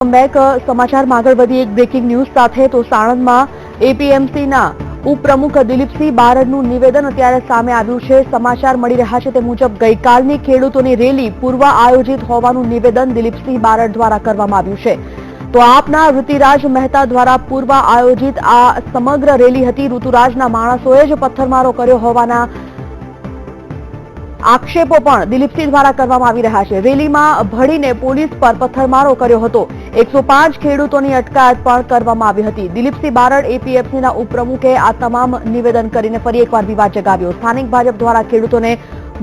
Back સમાચારમાં આગળ વધી એક બ્રેકિંગ ન્યૂઝ સાથે તો સાણંદમાં એપીએમસીના ઉપપ્રમુખ દિલીપસિંહ બારડનું નિવેદન અત્યારે સામે આવ્યું છે। સમાચાર મળી રહ્યા છે તે મુજબ ગઈકાલની ખેડૂતોની રેલી પૂર્વ આયોજિત હોવાનું નિવેદન દિલીપસિંહ બારડ દ્વારા કરવામાં આવ્યું છે। તો આપના ઋતુરાજ મહેતા દ્વારા પૂર્વ આયોજિત આ સમગ્ર રેલી હતી। ઋતુરાજના માણસોએ જ પથ્થરમારો કર્યો હોવાના આક્ષેપો પણ દિલીપસિંહ દ્વારા કરવામાં આવી રહ્યા છે। રેલીમાં ભળીને પોલીસ પર પથ્થરમારો કર્યો હતો। 105 ખેડૂતોની અટકાયત પણ કરવામાં આવી હતી। દિલીપસિંહ બારડ એપીએમસીના ઉપપ્રમુખે આ તમામ નિવેદન કરીને ફરી એકવાર વિવાદ જગાવ્યો। સ્થાનિક ભાજપ દ્વારા ખેડૂતોને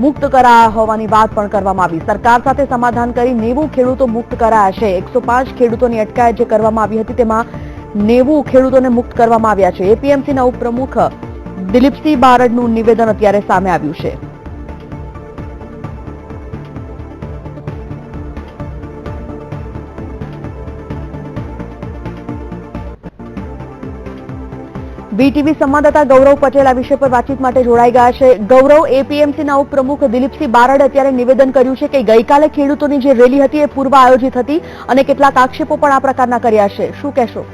મુક્ત કરાયા હોવાની વાત પણ કરવામાં આવી। સરકાર સાથે સમાધાન કરી 90 ખેડૂતો મુક્ત કરાયા છે। 105 ખેડૂતોની અટકાયત જે કરવામાં આવી હતી તેમાં 90 ખેડૂતોને મુક્ત કરવામાં આવ્યા છે। એપીએમસીના ઉપપ્રમુખ દિલીપસિંહ બારડનું નિવેદન અત્યારે સામે આવ્યું છે। બીટીવી સંવાદદાતા ગૌરવ પટેલ આ વિષય પર વાતચીત માટે જોડાઈ ગયા છે। ગૌરવ, એપીએમસીના ઉપપ્રમુખ દિલીપસિંહ બારડે અત્યારે નિવેદન કર્યું છે કે ગઈકાલે ખેડૂતોની જે રેલી હતી એ પૂર્વ આયોજિત હતી અને કેટલાક આક્ષેપો પણ આ પ્રકારના કર્યા છે। શું કહેશો?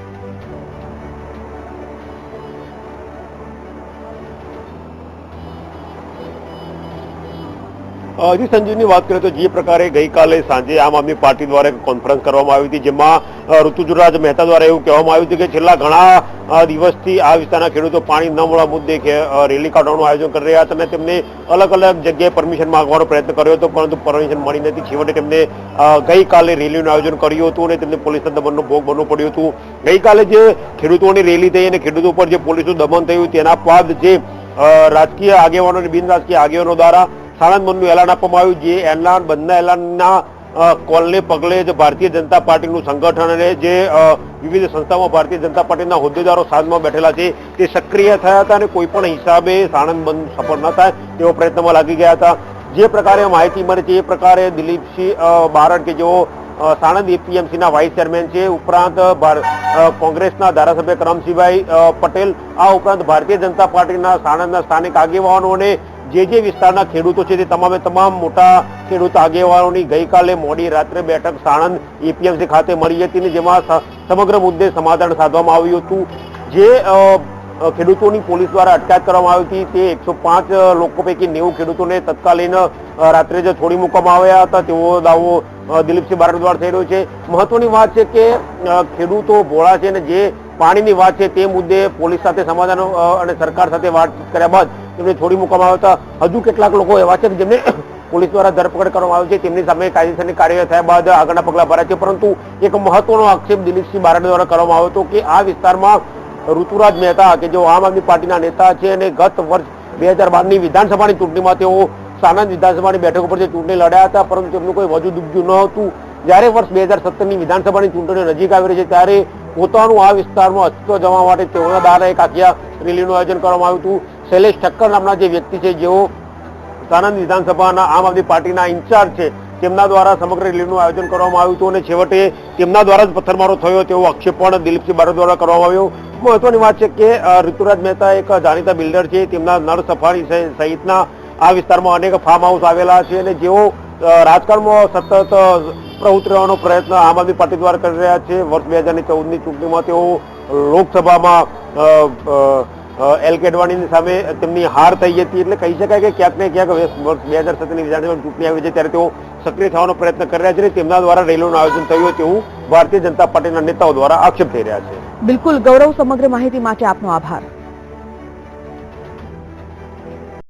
जी संजीवनी बात करें तो जे प्रकारे गई काले सांजे आम आदमी पार्टी द्वारा कॉन्फ्रेंस करवामां आवी हती जेमां ऋतुराज मेहता द्वारा एवुं कहेवामां आव्युं हतुं के छेल्ला घणा दिवसथी आ विस्ताરના ખેડૂતો પાણી ન મળવા મુદ્દે રેલી કાઢવાનું આયોજન કરી રહ્યા હતા અને તેમને અલગ અલગ જગ્યાએ પરમિશન માંગવાનો પ્રયત્ન કર્યો હતો પરંતુ પરમિશન મળી નથી। છેવટે તેમને ગઈકાલે રેલીનું આયોજન કર્યું હતું અને તેમને પોલીસના દમનનો ભોગ બનવું પડ્યું હતું। ગઈકાલે જે ખેડૂતોની રેલી થઈ અને ખેડૂતો પર જે પોલીસનું દમન થયું તેના બાદ જે રાજકીય આગેવાનો અને બિન રાજકીય આગેવાનો દ્વારા સાણંદ બંધનું એલાન આપવામાં આવ્યું। જે એલાન બંધના એલાનના કોલને પગલે જ ભારતીય જનતા પાર્ટીનું સંગઠન અને જે વિવિધ સંસ્થાઓમાં ભારતીય જનતા પાર્ટીના હોદ્દેદારો સાંજમાં બેઠેલા છે તે સક્રિય થયા હતા અને કોઈ પણ હિસાબે સાણંદ બંધ સફળ ન થાય તેવો પ્રયત્નમાં લાગી ગયા હતા। જે પ્રકારે માહિતી મળી છે એ પ્રકારે દિલીપસિંહ બારડ કે જેઓ સાણંદ એપીએમસીના વાઇસ ચેરમેન છે, ઉપરાંત કોંગ્રેસના ધારાસભ્ય કરમસિંહભાઈ પટેલ, આ ઉપરાંત ભારતીય જનતા પાર્ટીના સાણંદના સ્થાનિક આગેવાનો અને જે વિસ્તારના ખેડૂતો છે તે તમામે તમામ મોટા ખેડૂત આગેવાનોની ગઈકાલે મોડી રાત્રે બેઠક સાણંદ એપીએમસી ખાતે મળી હતી જેમાં સમગ્ર મુદ્દે સમાધાન સાધવામાં આવ્યું હતું। જે ખેડૂતોની પોલીસ દ્વારા અટકાયત કરવામાં આવી હતી તે 105 લોકો પૈકી 90 ખેડૂતોને તત્કાલીન રાત્રે જ છોડી મૂકવામાં આવ્યા હતા તેવો દાવો દિલીપસિંહ બારડ દ્વારા થઈ રહ્યો છે। મહત્વની વાત છે કે ખેડૂતો ભોળા છે અને જે પાણીની વાત છે તે મુદ્દે પોલીસ સાથે સમાધાન અને સરકાર સાથે વાતચીત કર્યા બાદ તેમને છોડી મૂકવામાં આવ્યા હતા। હજુ કેટલાક લોકો એવા છે કે જેમને પોલીસ દ્વારા ધરપકડ કરવામાં આવી છે, તેમની સામે કાયદેસરની કાર્યવાહી થયા બાદ આગળના પગલા ભરાયા છે। પરંતુ એક મહત્વનો આક્ષેપ દિલીપસિંહ બારડ દ્વારા કરવામાં આવ્યો હતો કે આ વિસ્તારમાં ઋતુરાજ મહેતા કે જેઓ આમ આદમી પાર્ટીના નેતા છે અને ગત વર્ષ 2012ની વિધાનસભાની ચૂંટણીમાં તેઓ સાણંદ વિધાનસભાની બેઠક ઉપર ચૂંટણી લડ્યા હતા પરંતુ તેમનું કોઈ વજૂદ ઉપજ્યું ન હતું। જ્યારે વર્ષ 2017ની વિધાનસભાની ચૂંટણીઓ નજીક આવી રહી છે ત્યારે પોતાનું આ વિસ્તારમાં અસ્તિત્વ જમાવવા માટે તેઓના દ્વારા એક આખી રેલીનું આયોજન કરવામાં આવ્યું હતું। શૈલેષ ઠક્કર નામના જે વ્યક્તિ છે જેઓ સાણંદ વિધાનસભાના આમ આદમી પાર્ટીના ઇન્ચાર્જ છે તેમના દ્વારા સમગ્ર રેલીનું આયોજન કરવામાં આવ્યું હતું અને છેવટે તેમના દ્વારા જ પથ્થરમારો થયો તેવો આક્ષેપ પણ દિલીપસિંહ બારડ દ્વારા કરવામાં આવ્યો। મહત્વની વાત છે કે ઋતુરાજ મહેતા એક જાણીતા બિલ્ડર છે, તેમના નળ સફારી સહિતના આ વિસ્તારમાં અનેક ફાર્મ હાઉસ આવેલા છે અને જેઓ રાજકારણમાં સતત પ્રવૃત્ત રહેવાનો પ્રયત્ન આમ આદમી પાર્ટી દ્વારા કરી રહ્યા છે। વર્ષ 2014ની ચૂંટણીમાં તેઓ લોકસભામાં એલ કેડવાણીની સામે તેમની હાર થઈ હતી એટલે કહી શકાય કે ક્યાંક ને ક્યાંક વર્ષ 2017ની વિધાનસભાની ચૂંટણી આવી છે ત્યારે તેઓ સક્રિય થવાનો પ્રયત્ન કરી રહ્યા છે અને તેમના દ્વારા રેલીનું આયોજન થયું તેવું ભારતીય જનતા પાર્ટીના નેતાઓ દ્વારા આક્ષેપ થઈ રહ્યા છે। બિલકુલ ગૌરવ, સમગ્ર માહિતી માટે આપનો આભાર।